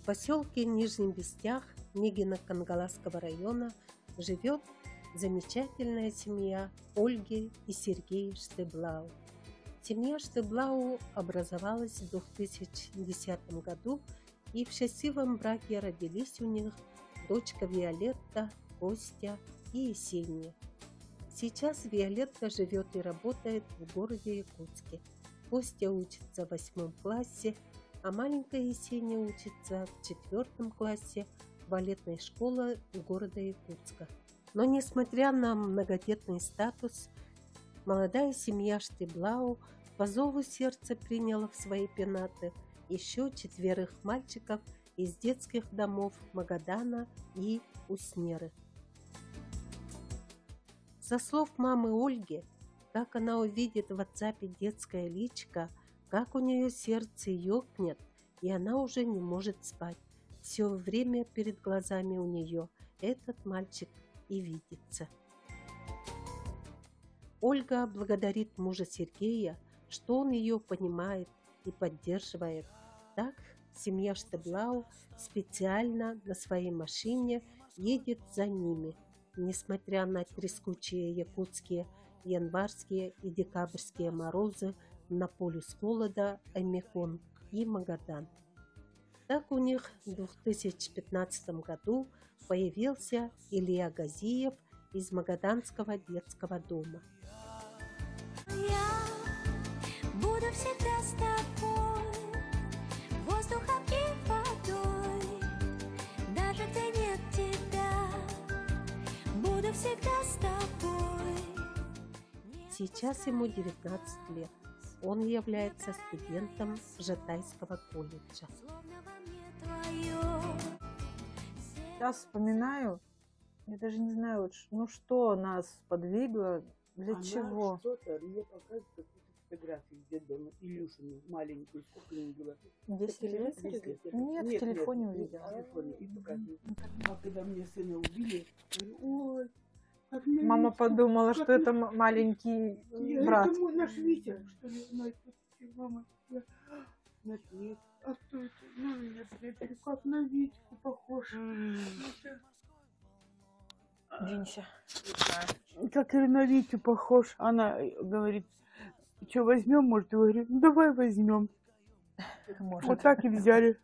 В поселке Нижний Бестях Нигино-Кангаласского района живет замечательная семья Ольги и Сергея Штеблау. Семья Штеблау образовалась в 2010 году, и в счастливом браке родились у них дочка Виолетта, Костя и Есения. Сейчас Виолетта живет и работает в городе Якутске. Костя учится в 8 классе, а маленькая Есения учится в 4 классе балетной школы города Якутска. Но несмотря на многодетный статус, молодая семья Штеблау по зову сердца приняла в свои пенаты еще 4 мальчиков из детских домов Магадана и Уснеры. Со слов мамы Ольги, как она увидит в WhatsApp детское личико, как у нее сердце ёкнет, и она уже не может спать. Все время перед глазами у нее этот мальчик и видится. Ольга благодарит мужа Сергея, что он ее понимает и поддерживает. Так семья Штеблау специально на своей машине едет за ними, несмотря на трескучие якутские январские и декабрьские морозы на полюс холода Омикон и Магадан. Так у них в 2015 году появился Илья Газиев из Магаданского детского дома. Я буду всегда с тобой, воздухом и водой, даже где нет тебя, буду всегда с тобой. Сейчас ему 19 лет. Он является студентом Жатайского колледжа. Сейчас вспоминаю, я даже не знаю, что нас подвигло, для чего. Что-то мне показывает какую-то фотографию из детдома, Илюшину, маленькую, сколько ему было? 10 лет? 10 лет. Нет, в телефоне увидела. В телефоне, и показывает. А когда мне сына убили, говорю, ой, как меня Мама Витька, подумала, как что это маленький Я брат. думаю, наш Витя, что ли, знает, мама, значит, нет, а кто это? На меня смотрели, как на Витьку похож. Двинься. Как на Витю похож. Она говорит, что возьмем, может, я говорю, ну давай возьмем. Может. Вот так и взяли.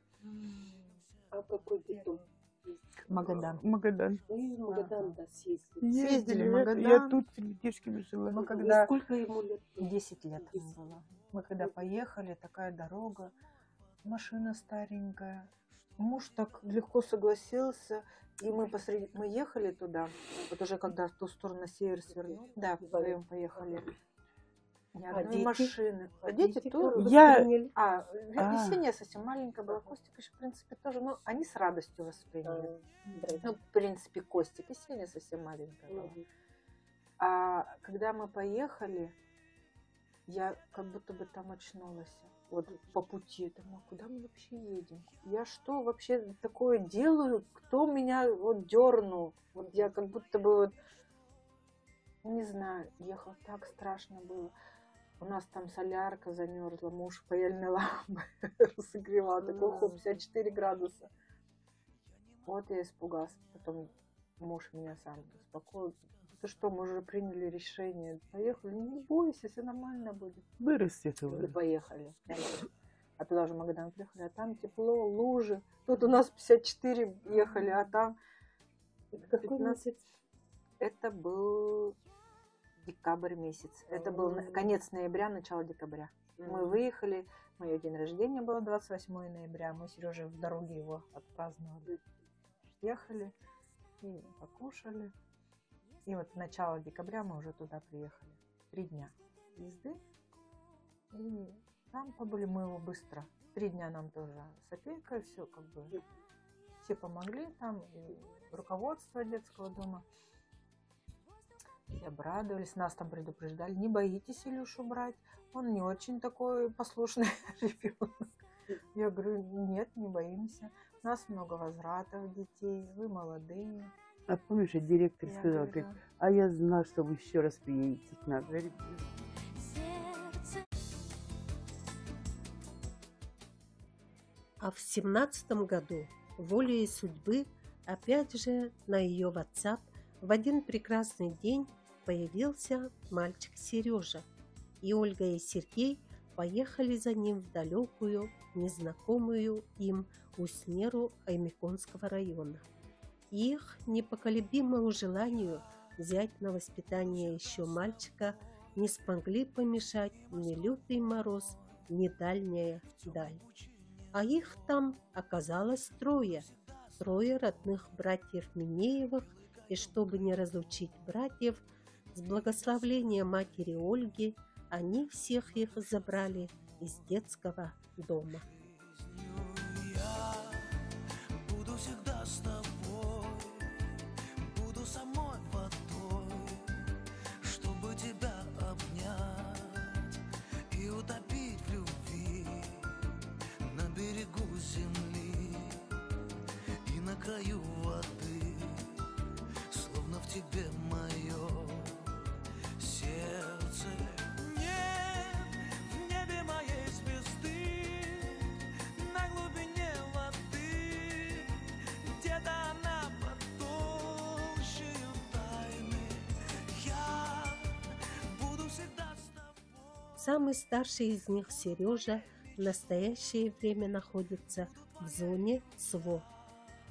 А какой детдом? Магадан. Магадан. Мы из Магадана съездили. Съездили в Магадан. Я тут с ребятишками жила. Мы когда... Сколько ему лет? 10 лет ему было. Мы когда поехали, такая дорога, машина старенькая. Муж так легко согласился, и мы ехали туда, вот уже когда в ту сторону на север свернули. Да, вдвоем поехали. Ни одной дети? машины. А Дети дети тоже тоже. восприняли? Есения совсем маленькая была, Костик еще, в принципе, тоже. Ну, они с радостью восприняли. Да. Ну, в принципе, Костик. Есения совсем маленькая была. А когда мы поехали, я как будто бы там очнулась. Вот по пути. Думаю, куда мы вообще едем? Я что вообще такое делаю? Кто меня вот дернул? Вот я как будто бы вот, не знаю, ехала, так страшно было. У нас там солярка замерзла, муж паяльной лампы разогревал, такой хоп, 54 градуса. Вот я испугалась. Потом муж меня сам успокоил. Ты что, мы уже приняли решение. Поехали, не бойся, все нормально будет. Вырастет И его. поехали. А туда уже в Магадан приехали, а там тепло, лужи. Тут у нас 54 ехали, а там... Какой месяц? Это был декабрь месяц. Это был конец ноября, начало декабря. Мы выехали, мое день рождения было 28 ноября. Мы с Сережей в дороге его отпраздновали. Ехали и покушали. И вот начало декабря мы уже туда приехали. 3 дня езды. И там побыли мы его быстро. 3 дня нам тоже с опекой, все как бы, все помогли там, и руководство детского дома. Все обрадовались, нас там предупреждали, не боитесь Илюшу брать, он не очень такой послушный ребенок. Я говорю, нет, не боимся, у нас много возвратов детей, вы молодые. А помнишь, директор Я сказал, говорю, говорит, а я знал, что вы еще раз приедете к нам. Говорит, А в 17 году волей судьбы опять же на ее WhatsApp в один прекрасный день появился мальчик Сережа, и Ольга и Сергей поехали за ним в далекую, незнакомую им Уснеру Аймеконского района. Их непоколебимому желанию взять на воспитание еще мальчика не смогли помешать ни лютый мороз, ни дальняя даль. А их там оказалось трое родных братьев Минеевых, и чтобы не разлучить братьев, с благословения матери Ольги они всех их забрали из детского дома. Я буду всегда с тобой, буду самой водой, чтобы тебя обнять и утопить в любви на берегу земли и на краю воды, словно в тебе мое сердце. Нет в небе моей звезды, на глубине воды, где-то она под толщею тайны. Я буду всегда с тобой. Самый старший из них, Сережа, в настоящее время находится в зоне СВО.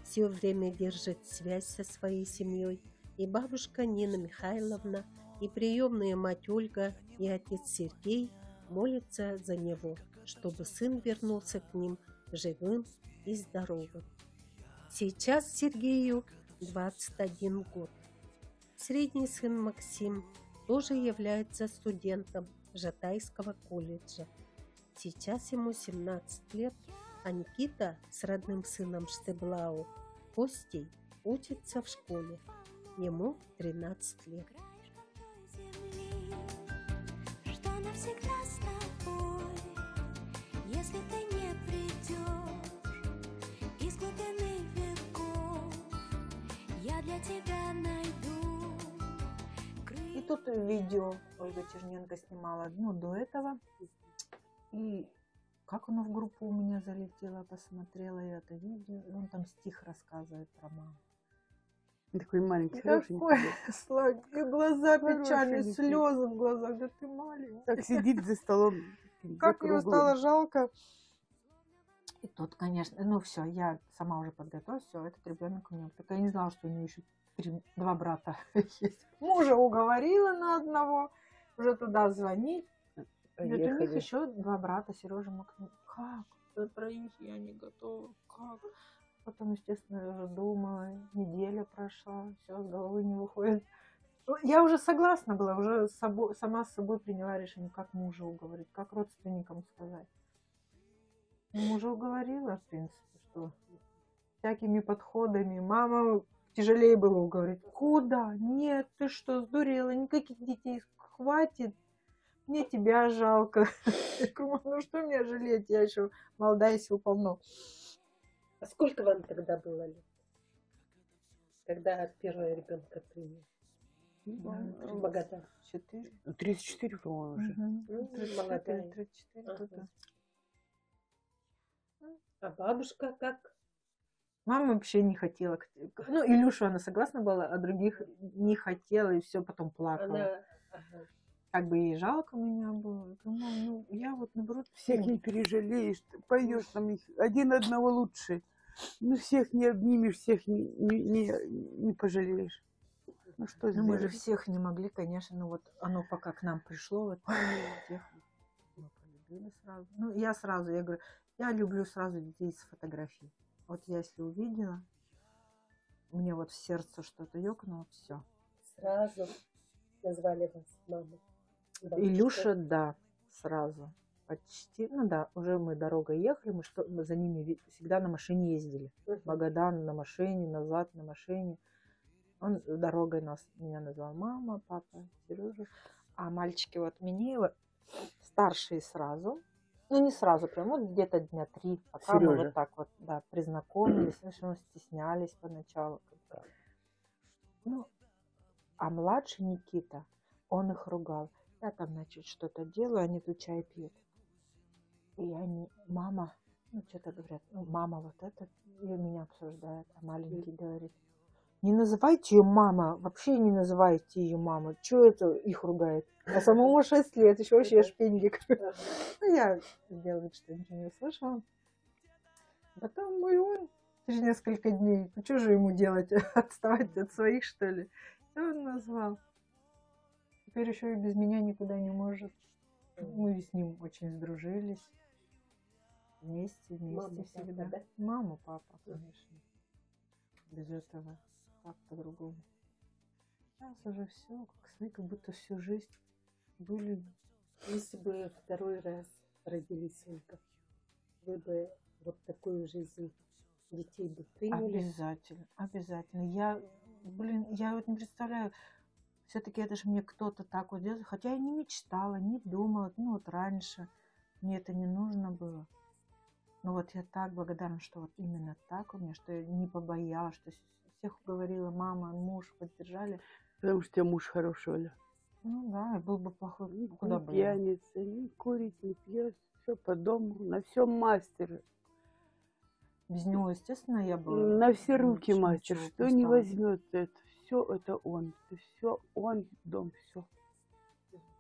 Все время держит связь со своей семьей, и бабушка Нина Михайловна, и приемная мать Ольга, и отец Сергей молятся за него, чтобы сын вернулся к ним живым и здоровым. Сейчас Сергею 21 год. Средний сын Максим тоже является студентом Жатайского колледжа. Сейчас ему 17 лет, а Никита с родным сыном Штеблау, Костей, учится в школе. Ему 13 лет. Земли, что навсегда с тобой, если ты не придешь из глубины веков, я для тебя найду И тут видео Ольга Черненко снимала, до этого. И как оно в группу у меня залетело, посмотрела я это видео, и он там стих рассказывает про маму. Такой маленький, Какой сладкий, глаза печальные, Хорошенький. слезы в глазах, да ты маленький. Так сидит за столом. Как за мне кругом. стало жалко. И тут, конечно, все, я сама уже подготовилась, все, этот ребенок у меня. Только я не знала, что у нее еще 2 брата есть. Мужа уговорила на одного, уже туда звонить. Говорит, у них еще 2 брата, Сережа Максим. Как? За 3 я не готова. Как? Потом, естественно, я уже думала, неделя прошла, все с головы не выходит. Я уже согласна была, уже сама с собой приняла решение, как мужа уговорить, как родственникам сказать. Мужа уговорила, в принципе, что всякими подходами. Мама тяжелее было уговорить. Куда? Нет, ты что, сдурела? Никаких детей хватит. Мне тебя жалко. Я говорю, ну что мне жалеть? Я еще молодая, сил полно. А сколько вам тогда было лет? Когда первого ребенка приняли? В Магадан. 4. 34, по-моему, уже. Ну, молодая. 34 Ага. года. А бабушка как? Мама вообще не хотела. Ну, Илюшу она согласна была, а других не хотела, и все потом плакала. Она... Ага. Как бы ей жалко меня было. Я говорю, «Мам, ну, я вот наоборот Всех не пережалеешь. Ты пойдешь там, один одного лучше. Ну, всех не обнимешь, всех не пожалеешь. Ну, что Ну, мы же сделать? всех не могли, конечно, но вот оно пока к нам пришло, вот всех мы полюбили сразу. Ну, я говорю, я люблю сразу детей с фотографий. Вот я если увидела, мне вот в сердце что-то ёкнуло, все. Сразу назвали вас мамой. Илюша, да, сразу. Почти, ну да, уже мы дорогой ехали, мы за ними всегда на машине ездили. Магадан на машине, назад на машине. Он дорогой меня назвал мама, папа, Сережа. А мальчики вот Минеева, старшие сразу, ну не сразу, прям вот где-то дня 3, пока мы Сережа. вот так вот, да, признакомились, ну, стеснялись поначалу. Ну, а младший Никита, он их ругал. Я там, значит, что-то делаю, они тут чай пьют. И они, мама, Ну, что-то говорят, ну, мама вот это, и меня обсуждает, а маленький говорит, не называйте ее мама, вообще не называйте ее мама. Чего это их ругает? А самому 6 лет, еще вообще шпиндик. Ну, я сделала вид, что ничего не услышала. Потом он через несколько дней, ну что же ему делать, отставать от своих, что ли? И он назвал. Теперь еще и без меня никуда не может. Мы с ним очень сдружились. Вместе Мама, всегда. папа, да? Мама, папа, конечно. Без этого как по-другому. Сейчас уже все, как сны, как будто всю жизнь были. Если бы второй раз родились Ольга, вы бы вот такую жизнь детей бы приняли? Обязательно, обязательно. Я вот не представляю, все-таки это же мне кто-то так вот делал, хотя я не мечтала, не думала, ну вот раньше мне это не нужно было. Но вот я так благодарна, что вот именно так у меня, что я не побоялась, что всех уговорила мама, муж, поддержали. Потому что у тебя муж хороший, Оля. Ну да, был бы плохой, куда Не бы я. пьяница, не курит, не пьет, все по дому, на все мастер. Без него, естественно, я бы... На все руки ничего мастер. не Что не стала. возьмет, это все это он. Это все он, дом, все.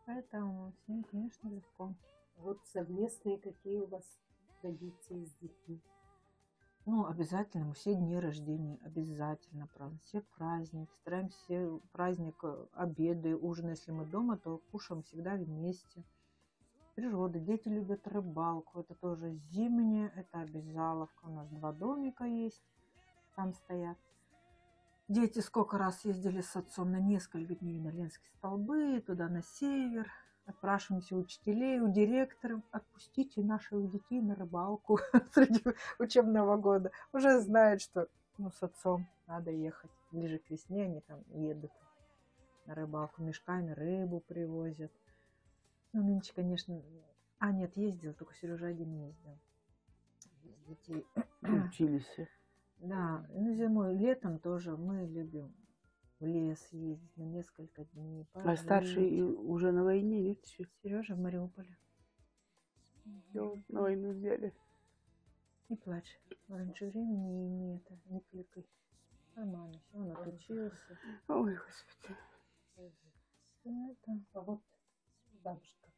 Поэтому с ним, конечно, легко. Вот совместные какие у вас традиции с детьми? Ну, обязательно мы все дни рождения, обязательно празднуем, все праздники, стараемся все праздник, обеды, ужины, если мы дома, то кушаем всегда вместе. Природа, дети любят рыбалку, это тоже зимнее, это обязаловка, у нас 2 домика есть, там стоят. Дети сколько раз ездили с отцом на несколько дней на Ленские столбы, туда на север, отпрашиваемся у учителей, у директоров, отпустите наших детей на рыбалку среди учебного года. Уже знают, что ну, с отцом надо ехать. Ближе к весне они там едут на рыбалку, мешками рыбу привозят. Ну, нынче, конечно... А, нет, ездил, только Сережа один ездил. Детей. Учились. Да, ну, зимой, летом тоже мы любим в лес ездить на несколько дней. А старший уже на войне, нет еще? Сережа в Мариуполе. Всё, на войну взяли. Не плачь. Раньше времени не кликай. Нормально, все, он отучился. Ой, Господи. Это... А вот, бабушка,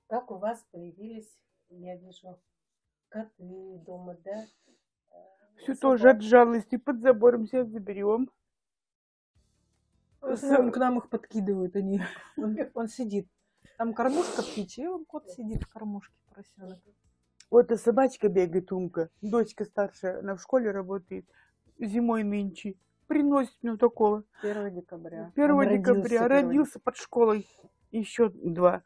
как у вас появились, я вижу, коты дома, да? Все тоже от жалости под забором сейчас заберем. К нам их подкидывают они. Он сидит. Там кормушка птичья, и он кот сидит в кормушке, поросенок. Вот и собачка бегает, Умка. Дочка старшая, она в школе работает. Зимой нынче. Приносит мне такого. 1 декабря. 1 декабря. Родился под школой. Еще 2.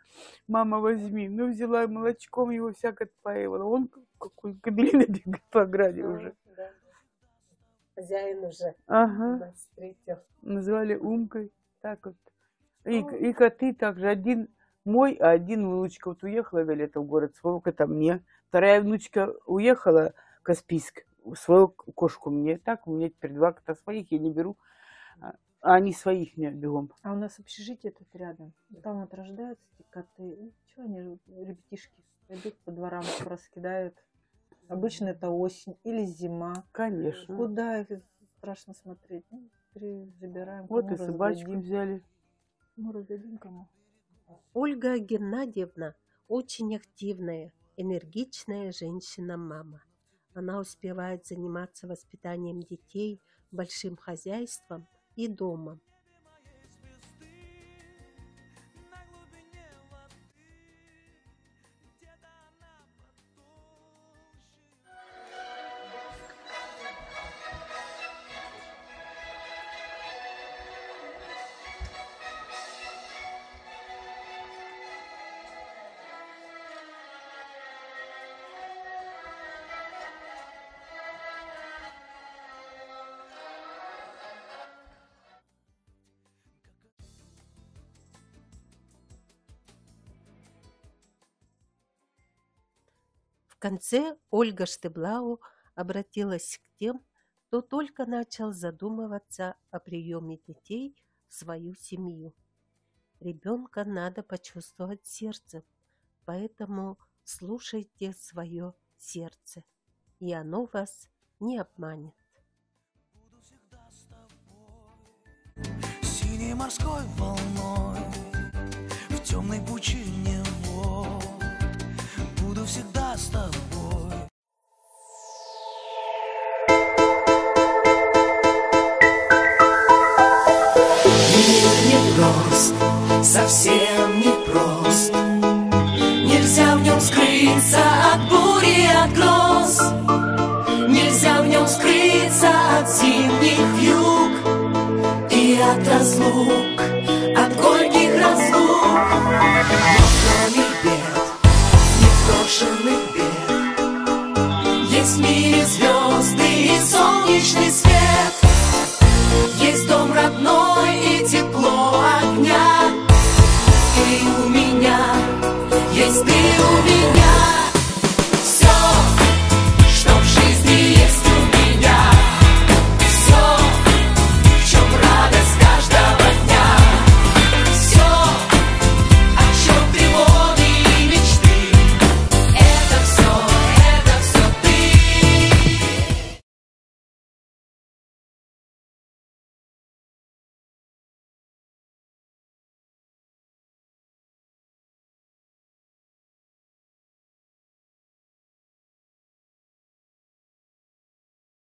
Мама, возьми. Ну, взяла и молочком его всяко отпаивала. Он какой кабелина бегает по ограде уже. Да. Хозяин уже Ага. нас встретил. Назвали Умкой. Так вот. И коты также. Один мой, а один внучка. Вот уехала Виолетта в город, своего кота мне. Вторая внучка уехала в Каспийск, свою кошку мне. Так, у меня теперь 2 кота своих, я не беру. А они своих мне бегом. А у нас общежитие тут рядом. Там вот рождаются эти коты. Ну, чего они, ребятишки, идут по дворам, раскидают. Обычно это осень или зима. Конечно. Куда их страшно смотреть? Ну, забираем. Вот кому и собачку раздадим. взяли. Мы раздадим кому. Ольга Геннадьевна очень активная, энергичная женщина-мама. Она успевает заниматься воспитанием детей, большим хозяйством и домом. На глубине воды где-то она В конце Ольга Штеблау обратилась к тем, кто только начал задумываться о приеме детей в свою семью. Ребенка надо почувствовать сердцем, поэтому слушайте свое сердце. и оно вас не обманет. Синей морской волной в темной пучине вод буду всегда с тобой. Мир непрост, совсем непрост. Нельзя в нем скрыться от бури, от гроз. Нельзя в нем скрыться от зимних вьюг и от разлук, от горьких разлук. Но кроме бед, непрошенных бед, есть в мире звезды и солнечный свет.